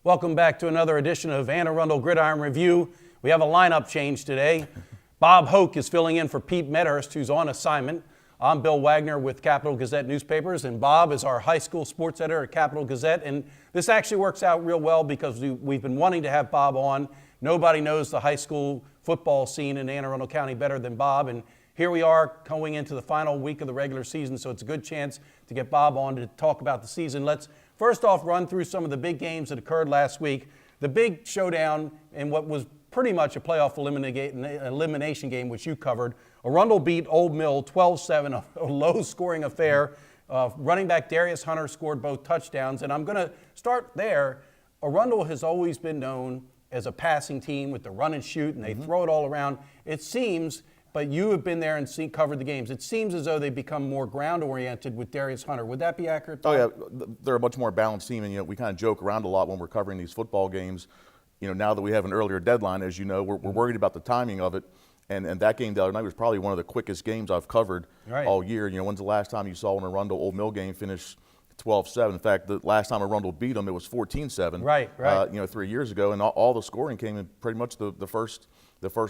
Welcome back to another edition of Anne Arundel Gridiron Review. We have a lineup change today. Bob Hoke is filling in for Pete Medhurst, who's on assignment. I'm Bill Wagner with Capital Gazette Newspapers, and Bob is our high school sports editor at Capital Gazette. And this actually works out real well because we've been wanting to have Bob on. Nobody knows the high school football scene in Anne Arundel County better than Bob. And here we are going into the final week of the regular season, so it's a good chance to get Bob on to talk about the season. Let's first off run through some of the big games that occurred last week. The big showdown in what was pretty much a playoff elimination game, which you covered. Arundel beat Old Mill 12-7, a low-scoring affair. Running back Darius Hunter scored both touchdowns, and I'm going to start there. Arundel has always been known as a passing team with the run and shoot, and they throw it all around. It seems, but you have been there and covered the games, it seems as though they've become more ground-oriented with Darius Hunter. Would that be accurate? Oh, yeah. They're a much more balanced team, and we kind of joke around a lot when we're covering these football games. Now that we have an earlier deadline, as you know, we're worried about the timing of it. And that game the other night was probably one of the quickest games I've covered all year. When's the last time you saw an Arundel Old Mill game finish 12-7? In fact, the last time Arundel beat them, it was 14-7. Right. 3 years ago, and all the scoring came in pretty much the first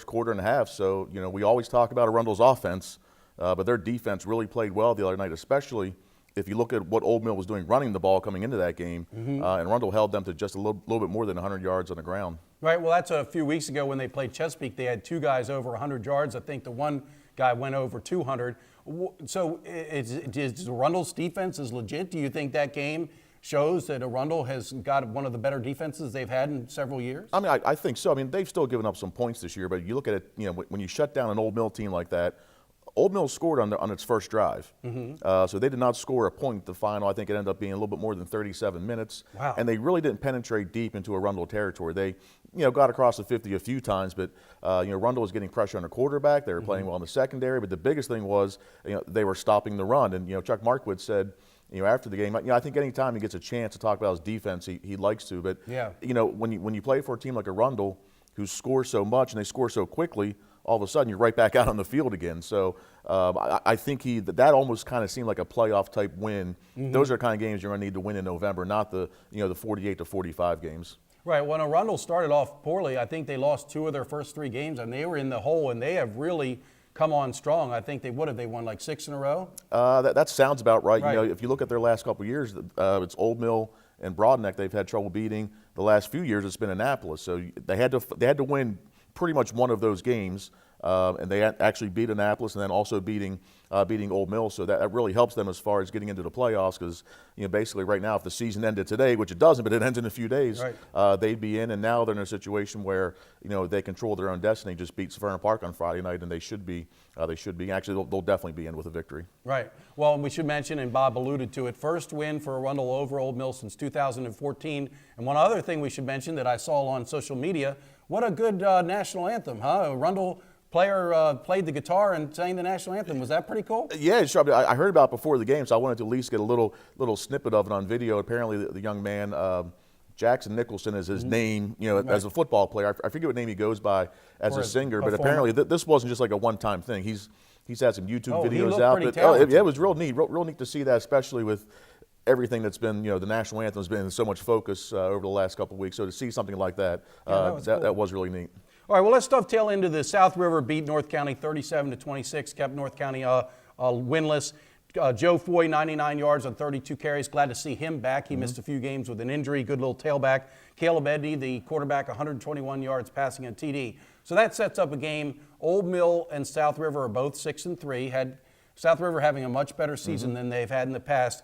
quarter and a half. So, we always talk about Arundel's offense, but their defense really played well the other night, especially if you look at what Old Mill was doing running the ball coming into that game. And Arundel held them to just a little bit more than 100 yards on the ground. Right. Well, that's a few weeks ago when they played Chesapeake. They had two guys over 100 yards. I think the one guy went over 200. So is Arundel's defense is legit? Do you think that game shows that Arundel has got one of the better defenses they've had in several years? I mean, I think so. I mean, they've still given up some points this year, but you look at it, when you shut down an Old Mill team like that, Old Mill scored on its first drive. So they did not score a point at the final. I think it ended up being a little bit more than 37 minutes. Wow. And they really didn't penetrate deep into Arundel territory. They, got across the 50 a few times, but, Arundel was getting pressure on the quarterback. They were playing well in the secondary, but the biggest thing was, they were stopping the run. And, Chuck Markwood said, after the game, I think any time he gets a chance to talk about his defense, he likes to. But, when you play for a team like Arundel, who scores so much and they score so quickly, all of a sudden you're right back out on the field again. So I think that almost kind of seemed like a playoff type win. Those are the kind of games you're going to need to win in November, not the 48 to 45 games. Right. When Arundel started off poorly, I think they lost 2 of their first 3 games, and they were in the hole, and they have really come on strong. I think they won like 6 in a row. That sounds about right. If you look at their last couple of years, it's Old Mill and Broadneck they've had trouble beating. The last few years it's been Annapolis. So they had to win pretty much one of those games, and they actually beat Annapolis and then also beating Old Mill. So that really helps them as far as getting into the playoffs because, basically right now if the season ended today, which it doesn't, but it ends in a few days, they'd be in. And now they're in a situation where, they control their own destiny, just beat Severna Park on Friday night, and they should be. Actually, they'll definitely be in with a victory. Right. Well, and we should mention, and Bob alluded to it, first win for Arundel over Old Mill since 2014. And one other thing we should mention that I saw on social media, what a good national anthem, huh? Arundel player played the guitar and sang the national anthem. Was that pretty cool? Yeah, sure. I heard about it before the game, so I wanted to at least get a little snippet of it on video. Apparently, the young man, Jackson Nicholson is his name, as a football player. I forget what name he goes by as a singer, but apparently this wasn't just like a one-time thing. He's had some YouTube videos out. It was real neat to see that, especially with everything that's been, the national anthem has been in so much focus over the last couple of weeks. So to see something like that, that was really neat. All right, well, let's dovetail into the South River beat North County 37-26, kept North County winless. Joe Foy, 99 yards on 32 carries. Glad to see him back. He missed a few games with an injury. Good little tailback. Caleb Edney, the quarterback, 121 yards passing on TD. So that sets up a game. Old Mill and South River are both 6-3. Had South River having a much better season than they've had in the past.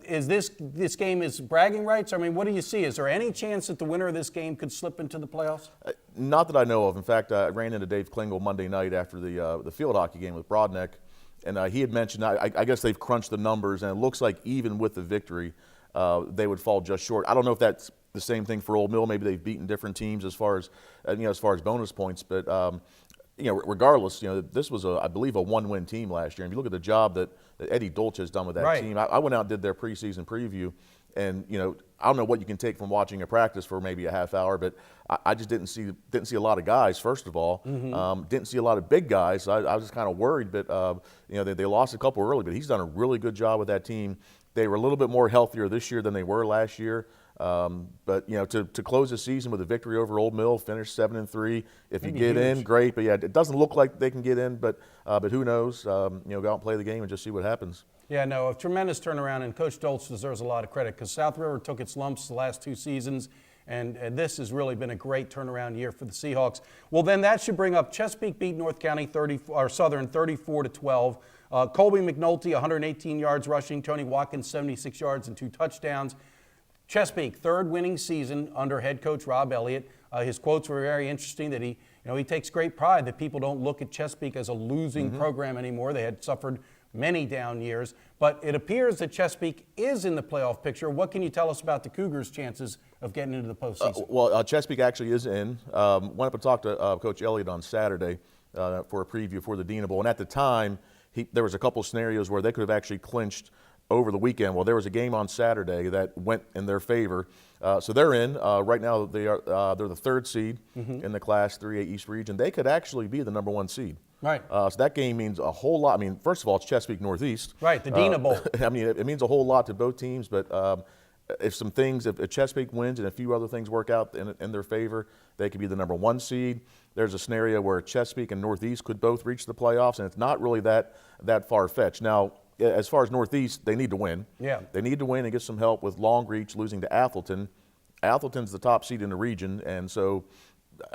Is this game is bragging rights? I mean, what do you see? Is there any chance that the winner of this game could slip into the playoffs? Not that I know of. In fact, I ran into Dave Klingel Monday night after the field hockey game with Broadneck, and he had mentioned, I guess they've crunched the numbers, and it looks like even with the victory, they would fall just short. I don't know if that's the same thing for Old Mill. Maybe they've beaten different teams as far as as far as bonus points, but regardless, this was I believe a 1-win team last year. And if you look at the job that Eddie Dolce has done with that team, I went out and did their preseason preview, and I don't know what you can take from watching a practice for maybe a half hour, but I just didn't see a lot of guys. First of all, didn't see a lot of big guys. I was just kind of worried, but they lost a couple early, but he's done a really good job with that team. They were a little bit more healthier this year than they were last year. But to close the season with a victory over Old Mill, finish 7-3. If you get in, great. But yeah, it doesn't look like they can get in. But who knows? Go out and play the game and just see what happens. Yeah, no, a tremendous turnaround, and Coach Dolce deserves a lot of credit because South River took its lumps the last 2 seasons, and this has really been a great turnaround year for the Seahawks. Well, then that should bring up Chesapeake beat North County Southern 34-12. Colby McNulty 118 yards rushing, Tony Watkins 76 yards and 2 touchdowns. Chesapeake, 3rd winning season under head coach Rob Elliott. His quotes were very interesting that he takes great pride that people don't look at Chesapeake as a losing program anymore. They had suffered many down years, but it appears that Chesapeake is in the playoff picture. What can you tell us about the Cougars' chances of getting into the postseason? Chesapeake actually is in. Went up and talked to Coach Elliott on Saturday for a preview for the Dina Bowl, and at the time, there was a couple scenarios where they could have actually clinched over the weekend. Well, there was a game on Saturday that went in their favor, so they're in. Right now, they're the 3rd seed in the Class 3A East region. They could actually be the number 1 seed. Right. So that game means a whole lot. I mean, first of all, it's Chesapeake Northeast. Right, the Dina Bowl. I mean, it means a whole lot to both teams, but if Chesapeake wins and a few other things work out in their favor, they could be the number 1 seed. There's a scenario where Chesapeake and Northeast could both reach the playoffs, and it's not really that far-fetched. Now, as far as Northeast, they need to win. Yeah. They need to win and get some help with Long Reach losing to Athelton. Athelton's the top seed in the region, and so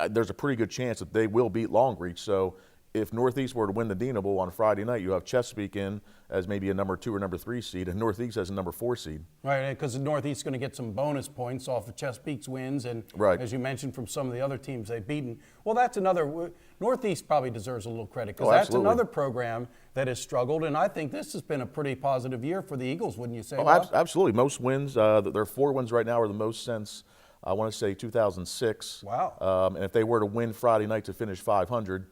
there's a pretty good chance that they will beat Long Reach. So if Northeast were to win the Dina Bowl on Friday night, you have Chesapeake in as maybe a number 2 or number 3 seed, and Northeast as a number 4 seed. Right, because the Northeast is going to get some bonus points off of Chesapeake's wins, and as you mentioned, from some of the other teams they've beaten. Well, that's another. Northeast probably deserves a little credit because that's another program that has struggled, and I think this has been a pretty positive year for the Eagles, wouldn't you say? Absolutely. Most wins. Their 4 wins right now are the most since, I want to say, 2006. Wow. And if they were to win Friday night to finish 500,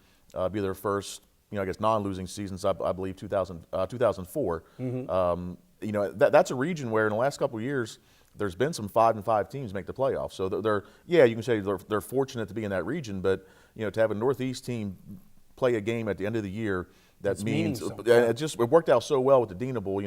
be their first, I guess, non-losing seasons, I believe 2004. That's a region where in the last couple of years, there's been some 5-5 teams make the playoffs. So you can say they're fortunate to be in that region, but to have a Northeast team play a game at the end of the year, that means it worked out so well with the Dina Bowl.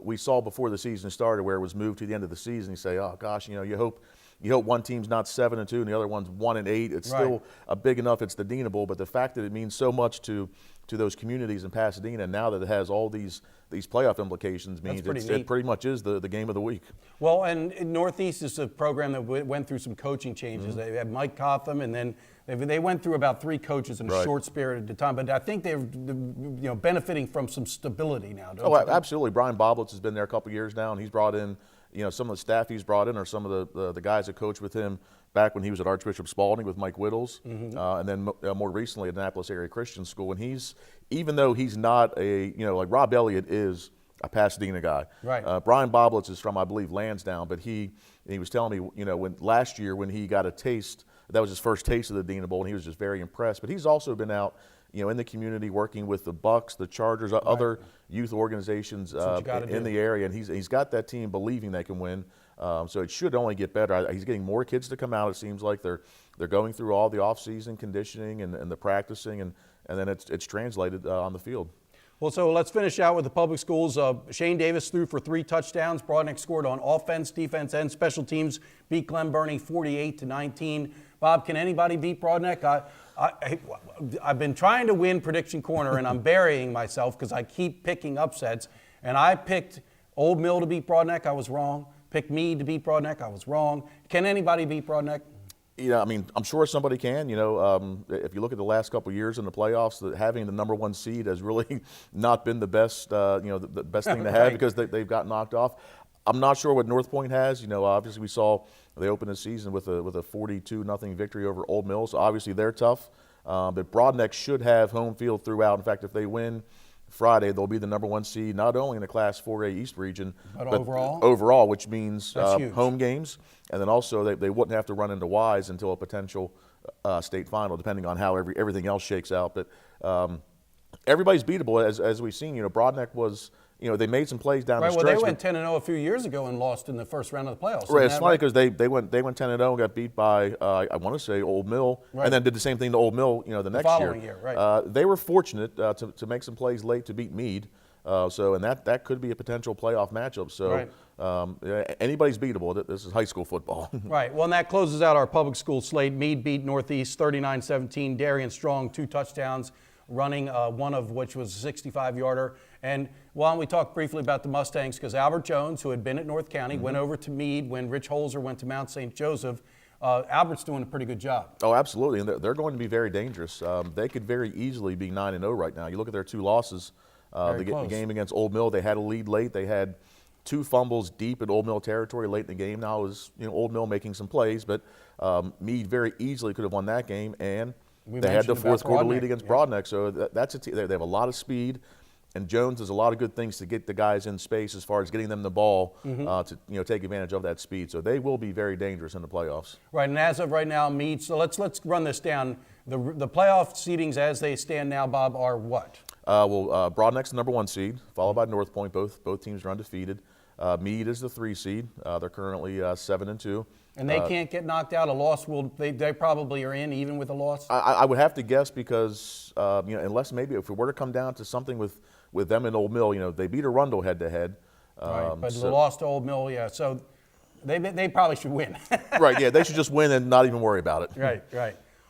We saw before the season started where it was moved to the end of the season. You say, oh gosh, you hope one team's not 7-2 and the other one's 1-8. It's still big enough. It's the Dina Bowl, but the fact that it means so much to those communities in Pasadena now that it has all these playoff implications means it pretty much is the game of the week. Well, and Northeast is a program that went through some coaching changes. They had Mike Cotham, and then they went through about 3 coaches in a short period of time. But I think they're benefiting from some stability now. Don't you think? Absolutely. Brian Boblitz has been there a couple years now, and he's brought in some of the staff he's brought in are some of the guys that coached with him back when he was at Archbishop Spalding with Mike Whittles, and then more recently at Annapolis Area Christian School. And even though he's not like Rob Elliott is a Pasadena guy. Right. Brian Boblitz is from, I believe, Lansdowne, but he was telling me, when last year when he got a taste, that was his first taste of the Dina Bowl, and he was just very impressed. But he's also been out, in the community working with the Bucks, the Chargers, other youth organizations in the area, and he's got that team believing they can win. So it should only get better. He's getting more kids to come out. It seems like they're going through all the off-season conditioning and the practicing, and then it's translated on the field. Well, so let's finish out with the public schools. Shane Davis threw for 3 touchdowns. Broadneck scored on offense, defense, and special teams. Beat Glen Burnie 48-19. Bob, can anybody beat Broadneck? I've been trying to win Prediction Corner, and I'm burying myself because I keep picking upsets. And I picked Old Mill to beat Broadneck. I was wrong. Picked Meade to beat Broadneck. I was wrong. Can anybody beat Broadneck? I'm sure somebody can. If you look at the last couple of years in the playoffs, having the number 1 seed has really not been the best, the best thing to have because they've got knocked off. I'm not sure what North Point has. Obviously we saw they opened the season with a 42-0 victory over Old Mill, so obviously they're tough. But Broadneck should have home field throughout. In fact, if they win Friday, they'll be the #1 seed, not only in the Class 4A East region, But overall? Overall, which means That's home games, and then also they wouldn't have to run into Wise until a potential state final, depending on how everything else shakes out. But everybody's beatable, as we've seen. Broadneck was, they made some plays down the stretch. Well, they went 10-0 a few years ago and lost in the first round of the playoffs. Right, it's funny because they went 10-0 and got beat by I want to say Old Mill, and then did the same thing to Old Mill, the next following year. Right. They were fortunate to make some plays late to beat Meade, and that could be a potential playoff matchup. So anybody's beatable. This is high school football. Right. Well, and that closes out our public school slate. Meade beat Northeast 39-17. Darian Strong 2 touchdowns, running one of which was a 65-yarder. And why don't we talk briefly about the Mustangs, because Albert Jones, who had been at North County, went over to Meade when Rich Holzer went to Mount St. Joseph. Albert's doing a pretty good job. Oh, absolutely, and they're going to be very dangerous. They could very easily be 9-0 right now. You look at their 2 losses. The game against Old Mill, they had a lead late. They had 2 fumbles deep in Old Mill territory late in the game. Now it was Old Mill making some plays, but Meade very easily could have won that game, and they had the fourth quarter lead against Broadneck. So that's a team. They have a lot of speed. And Jones does a lot of good things to get the guys in space as far as getting them the ball to take advantage of that speed. So they will be very dangerous in the playoffs. Right, and as of right now, Meade. So let's run this down. The playoff seedings as they stand now, Bob, are what? Broadneck's the #1 seed, followed by North Point. Both teams are undefeated. Meade is the 3 seed. They're currently 7-2. And they can't get knocked out. A loss will they probably are in even with a loss. I would have to guess because unless maybe if it were to come down to something with them and Old Mill, they beat Arundel head-to-head. Right, but the loss to Old Mill, so they probably should win. Right, yeah, they should just win and not even worry about it. Right.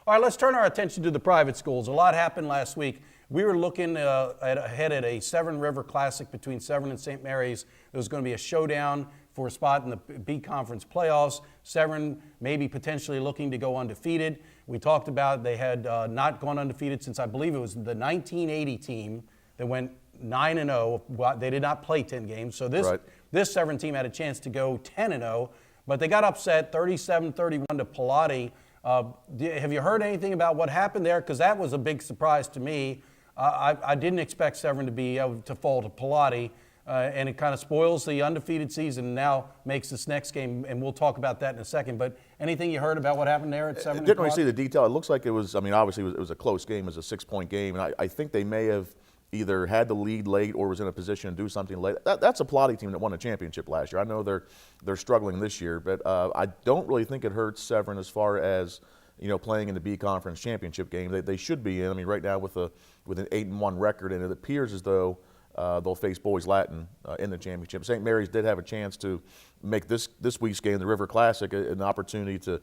All right, let's turn our attention to the private schools. A lot happened last week. We were looking ahead at a Severn River Classic between Severn and St. Mary's. There was going to be a showdown for a spot in the B Conference playoffs. Severn maybe potentially looking to go undefeated. We talked about they had not gone undefeated since I believe it was the 1980 team that went 9-0. They did not play 10 games. So this Severn team had a chance to go 10-0, but they got upset 37-31 to Pilati. Have you heard anything about what happened there? Because that was a big surprise to me. I didn't expect Severn to be able to fall to Pilati, and it kind of spoils the undefeated season and now makes this next game, and we'll talk about that in a second. But anything you heard about what happened there at Severn? I didn't really see the detail. It looks like it was, obviously it was a close game. It was a 6-point game, and I think they may have either had the lead late or was in a position to do something late. That's a Pilati team that won a championship last year. I know they're struggling this year, but I don't really think it hurts Severn as far as playing in the B Conference championship game. They should be in. Right now with an 8-1 record, and it appears as though they'll face Boys Latin in the championship. St. Mary's did have a chance to make this week's game, the River Classic, an opportunity to.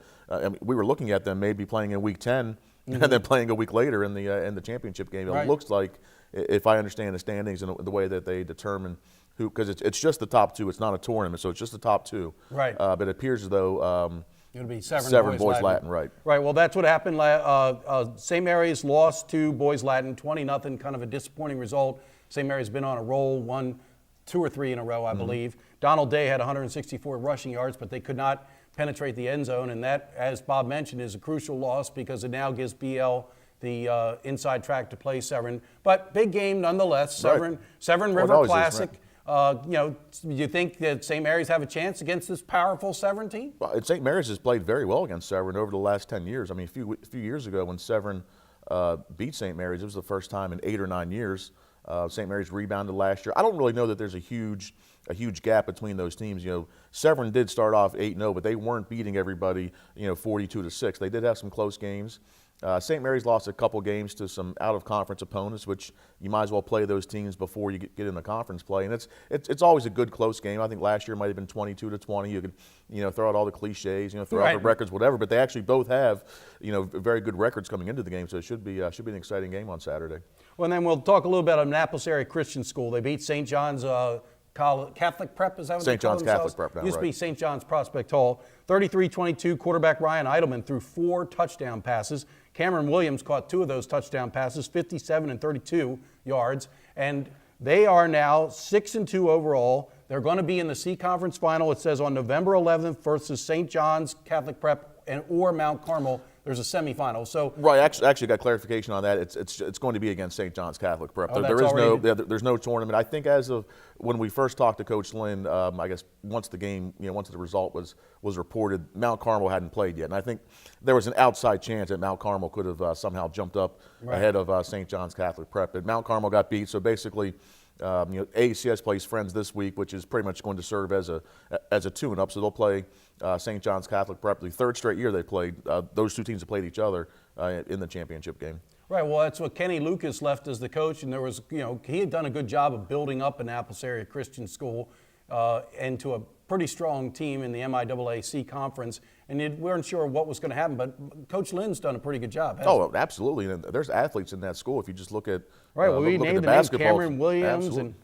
We were looking at them maybe playing in Week 10 and then playing a week later in the championship game. It looks like, if I understand the standings and the way that they determine who, because it's just the top 2. It's not a tournament, so it's just the top 2. Right. But it appears as though it'll be Severn Boys Latin, right. Right, well, that's what happened. St. Mary's lost to Boys Latin, 20-0, kind of a disappointing result. St. Mary's been on a roll, won 2 or 3 in a row, I believe. Donald Day had 164 rushing yards, but they could not penetrate the end zone, and that, as Bob mentioned, is a crucial loss because it now gives BL the inside track to play Severn. But big game nonetheless, Severn River Classic. You think that St. Mary's have a chance against this powerful Severn team? Well, St. Mary's has played very well against Severn over the last 10 years. A few years ago when Severn beat St. Mary's, it was the first time in 8 or 9 years. St. Mary's rebounded last year. I don't really know that there's a huge gap between those teams. Severn did start off 8-0, but they weren't beating everybody, 42-6. They did have some close games. St. Mary's lost a couple games to some out-of-conference opponents, which you might as well play those teams before you get into conference play. And it's always a good close game. I think last year might have been 22-20. You could throw out all the cliches, throw out the records, whatever. But they actually both have very good records coming into the game, so it should be an exciting game on Saturday. Well, and then we'll talk a little bit about Annapolis Area Christian School. They beat St. John's Catholic Prep, is that what St. they call John's themselves? Catholic Prep now, Used to be St. John's Prospect Hall. 33-22, quarterback Ryan Eidelman threw 4 touchdown passes. Cameron Williams caught 2 of those touchdown passes, 57 and 32 yards. And they are now 6-2 overall. They're going to be in the C Conference Final, it says, on November 11th versus St. John's Catholic Prep or Mount Carmel. there's a semifinal. So Right, actually got clarification on that. It's going to be against St. John's Catholic Prep. Oh, There that's is no already- there's no tournament. I think as of when we first talked to Coach Lynn, I guess once the game, once the result was reported, Mount Carmel hadn't played yet, and I think there was an outside chance that Mount Carmel could have somehow jumped up ahead of St. John's Catholic Prep. But Mount Carmel got beat, so basically. ACS plays Friends this week, which is pretty much going to serve as a tune-up. So they'll play St. John's Catholic Prep. The third straight year they played. Those two teams have played each other in the championship game. Right, well, that's what Kenny Lucas left as the coach, and there was, he had done a good job of building up Annapolis area Christian school into a pretty strong team in the MIAAC conference, and we weren't sure what was going to happen, but Coach Lynn's done a pretty good job. Oh, absolutely. And there's athletes in that school. If you just look at Right, well, we look at named the the name basketball, Cameron Williams, absolutely.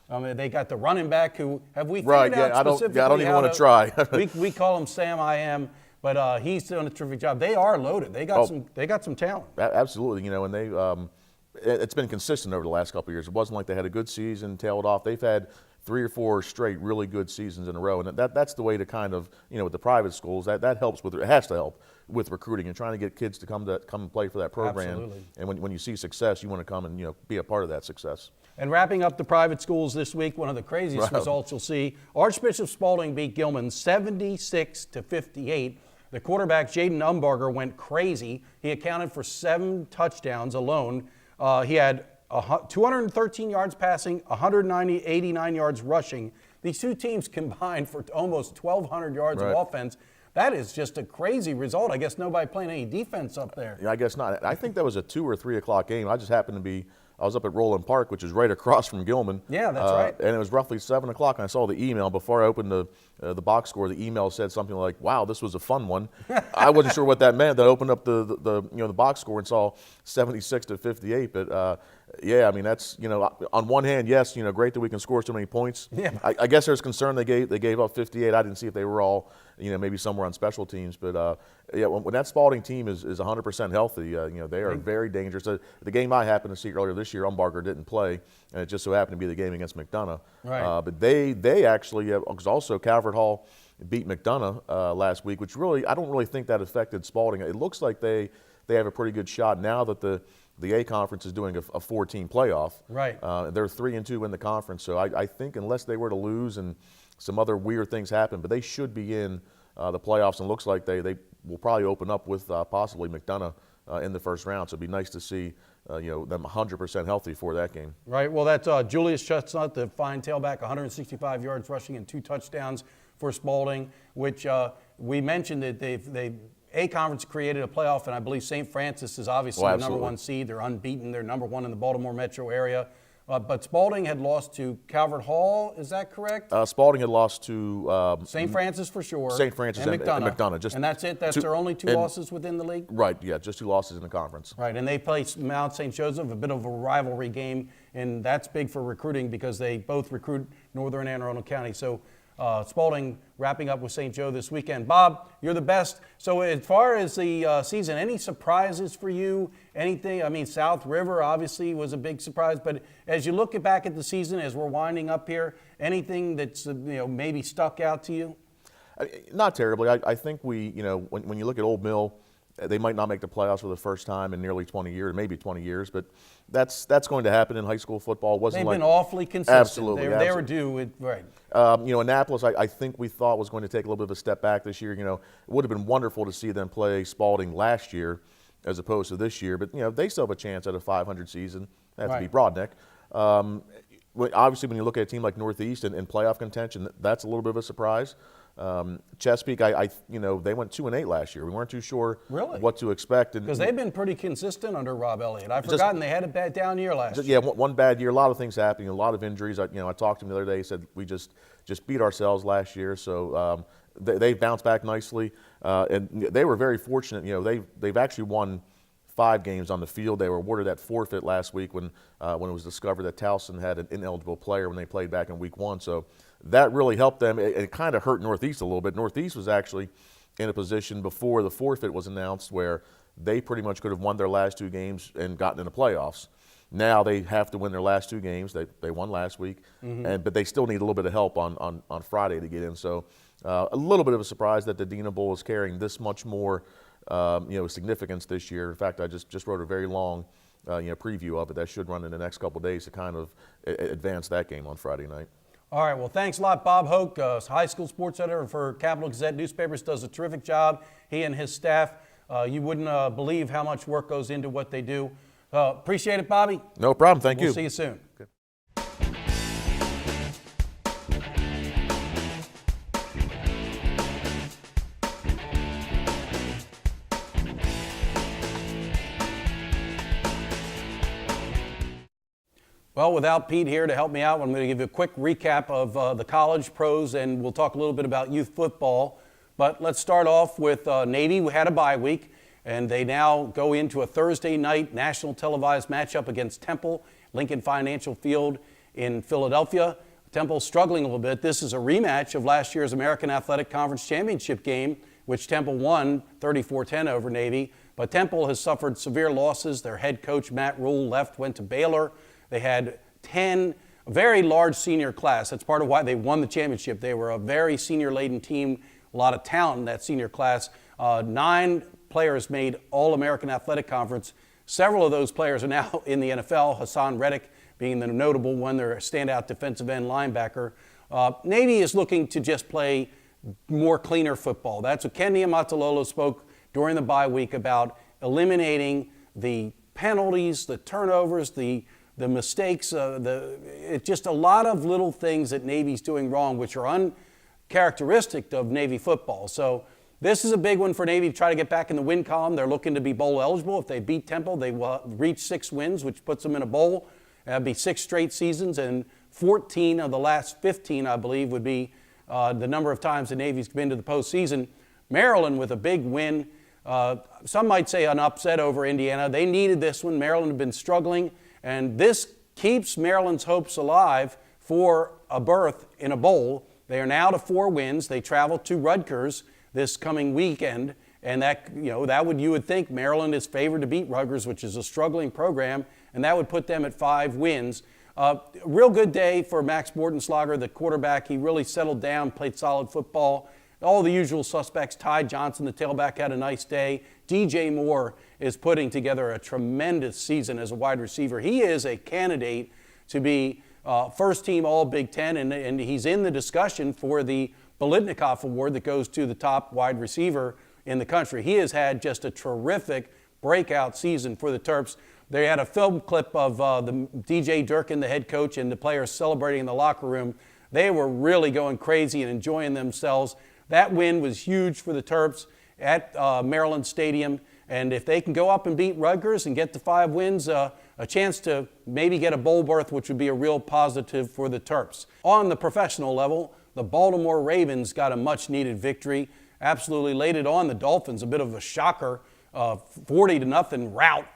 and they got the running back who have we figured Right, out yeah, I don't specifically even how want to try. we call him Sam I Am, but he's doing a terrific job. They are loaded. They got some talent. Absolutely, and they it's been consistent over the last couple of years. It wasn't like they had a good season, tailed off. They've had 3 or 4 straight really good seasons in a row, and that's the way to kind of with the private schools that helps with it has to help with recruiting and trying to get kids to come and play for that program. Absolutely. And when you see success, you want to come and be a part of that success. And wrapping up the private schools this week, one of the craziest results you'll see: Archbishop Spalding beat Gilman 76-58. The quarterback Jaden Umbarger went crazy. He accounted for 7 touchdowns alone. He had 213 yards passing, 89 yards rushing. These two teams combined for almost 1,200 yards of offense. That is just a crazy result. I guess nobody playing any defense up there. Yeah, I guess not. I think that was a 2 or 3 o'clock game. I just happened to be. I was up at Roland Park, which is right across from Gilman. Yeah, that's right. And it was roughly 7 o'clock, and I saw the email before I opened the box score. The email said something like, "Wow, this was a fun one." I wasn't sure what that meant. Then I opened up the box score and saw 76-58. But yeah, I mean that's on one hand, yes, great that we can score so many points. Yeah. I guess there's concern they gave up 58. I didn't see if they were all maybe somewhere on special teams, but yeah, when that Spalding team is 100% healthy, they are very dangerous. The game I happened to see earlier this year, Umbarger didn't play, and it just so happened to be the game against McDonough. Right. But they actually, because also Calvert Hall beat McDonough last week, which really I don't really think that affected Spalding. It looks like they have a pretty good shot now that the A conference is doing a 4-team playoff. Right. They're 3-2 in the conference, so I think unless they were to lose and some other weird things happen, but they should be in the playoffs, and looks like they will probably open up with possibly McDonough in the first round. So it'd be nice to see them 100% healthy for that game. Right. Well, that's Julius Chestnut, the fine tailback, 165 yards rushing and 2 touchdowns for Spalding, which we mentioned that they A Conference created a playoff, and I believe St. Francis is obviously the number 1 seed. They're unbeaten. They're number 1 in the Baltimore metro area. But Spalding had lost to Calvert Hall. Is that correct? Spalding had lost to St. Francis for sure. St. Francis and McDonough. And that's it? That's their only 2 losses within the league? Right, yeah, just 2 losses in the conference. Right, and they play Mount St. Joseph, a bit of a rivalry game, and that's big for recruiting because they both recruit Northern Anne Arundel County. So Spalding wrapping up with St. Joe this weekend. Bob, you're the best. So as far as the season, any surprises for you? Anything? I mean, South River obviously was a big surprise, but as you look back at the season, as we're winding up here, anything that's maybe stuck out to you? Not terribly. I think we, when you look at Old Mill, they might not make the playoffs for the first time in nearly 20 years, maybe 20 years, but that's going to happen in high school football. They've been awfully consistent. Absolutely. They were due, right. Annapolis, I think we thought was going to take a little bit of a step back this year. It would have been wonderful to see them play Spalding last year as opposed to this year, but they still have a chance at a 500 season. They have to be Broadneck. Obviously, when you look at a team like Northeast and playoff contention, that's a little bit of a surprise. Chesapeake, they went 2-8 last year. We weren't too sure what to expect. Because they've been pretty consistent under Rob Elliott. I've forgotten they had a bad down year last year. Yeah, one bad year. A lot of things happening. A lot of injuries. I talked to him the other day. He said we just beat ourselves last year. So they bounced back nicely, and they were very fortunate. They've actually won 5 games on the field. They were awarded that forfeit last week when it was discovered that Towson had an ineligible player when they played back in week 1. So that really helped them. It kind of hurt Northeast a little bit. Northeast was actually in a position before the forfeit was announced where they pretty much could have won their last 2 games and gotten in the playoffs. Now they have to win their last 2 games. They won last week, but they still need a little bit of help on Friday to get in. So a little bit of a surprise that the Dina Bowl is carrying this much more significance this year. In fact, I just wrote a very long preview of it that should run in the next couple of days to kind of advance that game on Friday night. All right, well, thanks a lot, Bob Hoke, high school sports editor for Capital Gazette Newspapers, does a terrific job. He and his staff, you wouldn't believe how much work goes into what they do. Appreciate it, Bobby. No problem. Thank you. We'll see you soon. Okay. Well, without Pete here to help me out, I'm going to give you a quick recap of the college pros, and we'll talk a little bit about youth football. But let's start off with Navy. We had a bye week, and they now go into a Thursday night national televised matchup against Temple, Lincoln Financial Field in Philadelphia. Temple struggling a little bit. This is a rematch of last year's American Athletic Conference Championship game, which Temple won 34-10 over Navy. But Temple has suffered severe losses. Their head coach, Matt Rule, went to Baylor. They had 10, a very large senior class. That's part of why they won the championship. They were a very senior-laden team, a lot of talent in that senior class. 9 players made All-American Athletic Conference. Several of those players are now in the NFL, Hassan Reddick being the notable one, their standout defensive end linebacker. Navy is looking to just play more cleaner football. That's what Ken Niumatalolo spoke during the bye week about, eliminating the penalties, the turnovers, the mistakes, it's just a lot of little things that Navy's doing wrong, which are uncharacteristic of Navy football. So this is a big one for Navy to try to get back in the win column. They're looking to be bowl eligible. If they beat Temple, they will reach 6 wins, which puts them in a bowl. That'd be 6 straight seasons, and 14 of the last 15, I believe, would be the number of times the Navy's been to the postseason. Maryland with a big win. Some might say an upset over Indiana. They needed this one. Maryland had been struggling. And this keeps Maryland's hopes alive for a berth in a bowl. They are now to 4 wins. They travel to Rutgers this coming weekend, and you would think Maryland is favored to beat Rutgers, which is a struggling program, and that would put them at 5 wins. Real good day for Max Bortenschlager, the quarterback. He really settled down, played solid football. All the usual suspects. Ty Johnson, the tailback, had a nice day. DJ Moore is putting together a tremendous season as a wide receiver. He is a candidate to be first team All Big Ten, and he's in the discussion for the Bolitnikoff Award that goes to the top wide receiver in the country. He has had just a terrific breakout season for the Terps. They had a film clip of the DJ Durkin, the head coach, and the players celebrating in the locker room. They were really going crazy and enjoying themselves. That win was huge for the Terps at Maryland Stadium, and if they can go up and beat Rutgers and get to 5 wins, a chance to maybe get a bowl berth, which would be a real positive for the Terps. On the professional level, the Baltimore Ravens got a much-needed victory, absolutely laid it on the Dolphins, a bit of a shocker, 40-0 rout.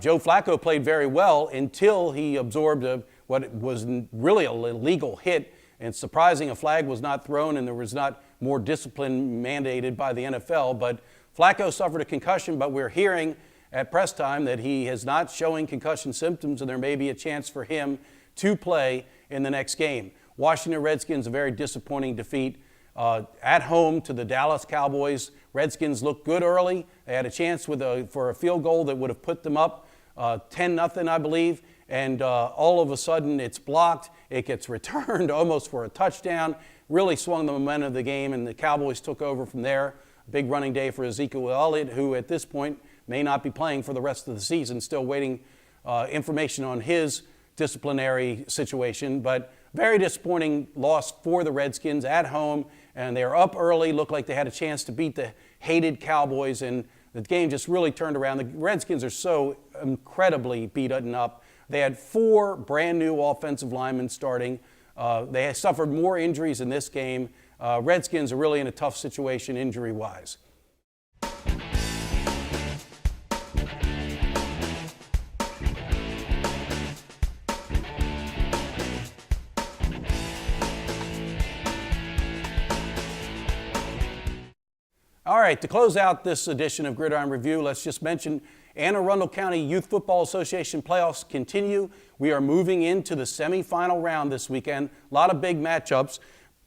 Joe Flacco played very well until he absorbed what was really an illegal hit, and surprising a flag was not thrown and there was not more discipline mandated by the NFL. But Flacco suffered a concussion, but we're hearing at press time that he is not showing concussion symptoms, and there may be a chance for him to play in the next game. Washington Redskins, a very disappointing defeat at home to the Dallas Cowboys. Redskins looked good early. They had a chance for a field goal that would have put them up 10-0, I believe. And all of a sudden it's blocked. It gets returned almost for a touchdown. Really swung the momentum of the game, and the Cowboys took over from there. Big running day for Ezekiel Elliott, who at this point may not be playing for the rest of the season. Still waiting information on his disciplinary situation. But very disappointing loss for the Redskins at home. And they were up early, looked like they had a chance to beat the hated Cowboys, and the game just really turned around. The Redskins are so incredibly beaten up. They had 4 brand new offensive linemen starting. They suffered more injuries in this game. Redskins are really in a tough situation injury-wise. All right, to close out this edition of Gridiron Review, let's just mention Anne Arundel County Youth Football Association playoffs continue. We are moving into the semifinal round this weekend. A lot of big matchups.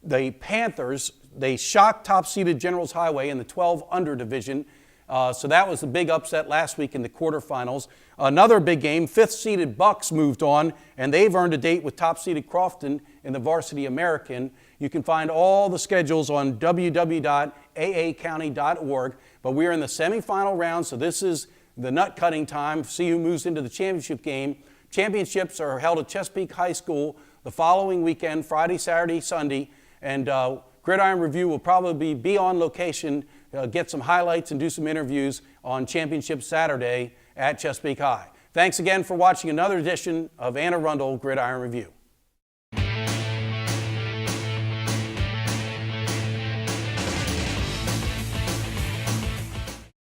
The Panthers, they shocked top-seeded Generals Highway in the 12 under division. So that was the big upset last week in the quarterfinals. Another big game, 5th-seeded Bucks moved on, and they've earned a date with top-seeded Crofton in the Varsity American. You can find all the schedules on www.aacounty.org. But we are in the semifinal round, so this is the nut-cutting time. See who moves into the championship game. Championships are held at Chesapeake High School the following weekend, Friday, Saturday, Sunday, and Gridiron Review will probably be on location, get some highlights and do some interviews on Championship Saturday at Chesapeake High. Thanks again for watching another edition of Anne Arundel Gridiron Review.